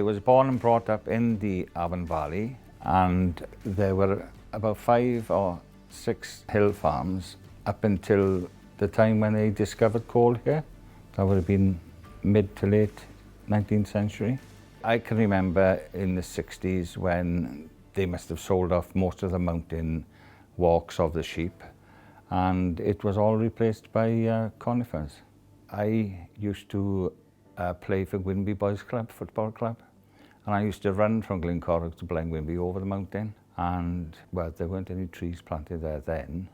was born and brought up in the Avon Valley, and there were about 5 or 6 hill farms up until the time when they discovered coal here. That would have been mid to late 19th century. I can remember in the 60s when they must have sold off most of the mountain walks of the sheep, and it was all replaced by conifers. I used to play for Gwynby Boys Club, football club, and I used to run from Glencorrwg to Blaenwynby over the mountain, and well, there weren't any trees planted there then,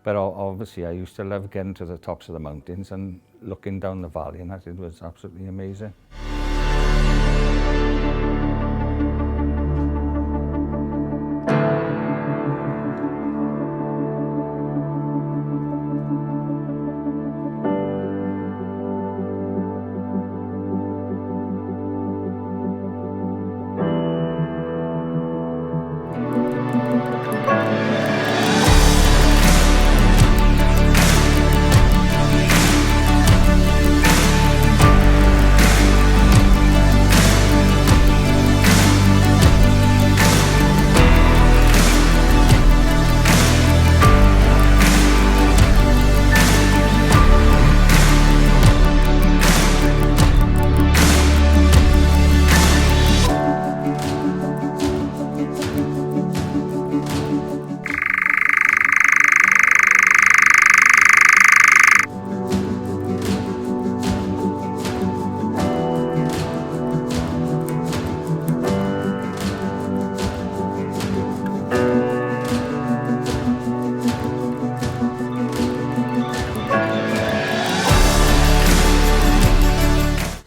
but obviously I used to love getting to the tops of the mountains and looking down the valley, and it was absolutely amazing.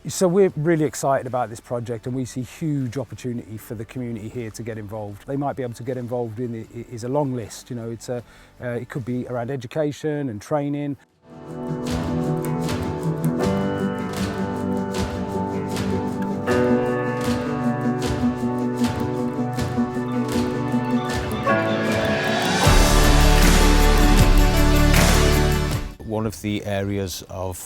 So we're really excited about this project, and we see huge opportunity for the community here to get involved. They might be able to get involved in it is a long list. You know, it could be around education and training. One of the areas of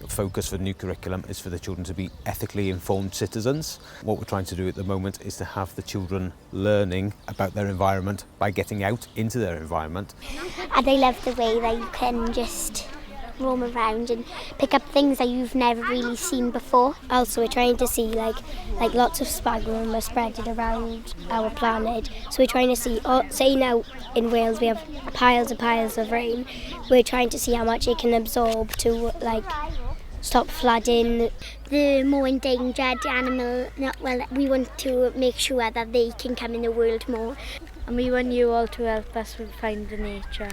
focus for the new curriculum is for the children to be ethically informed citizens. What we're trying to do at the moment is to have the children learning about their environment by getting out into their environment. And I love the way that you can just roam around and pick up things that you've never really seen before. Also, we're trying to see like lots of sphagnum are spread around our planet. So we're trying to see, say now in Wales we have piles and piles of rain. We're trying to see how much it can absorb to stop flooding. The more endangered animal, we want to make sure that they can come in the world more. And we want you all to help us find the nature.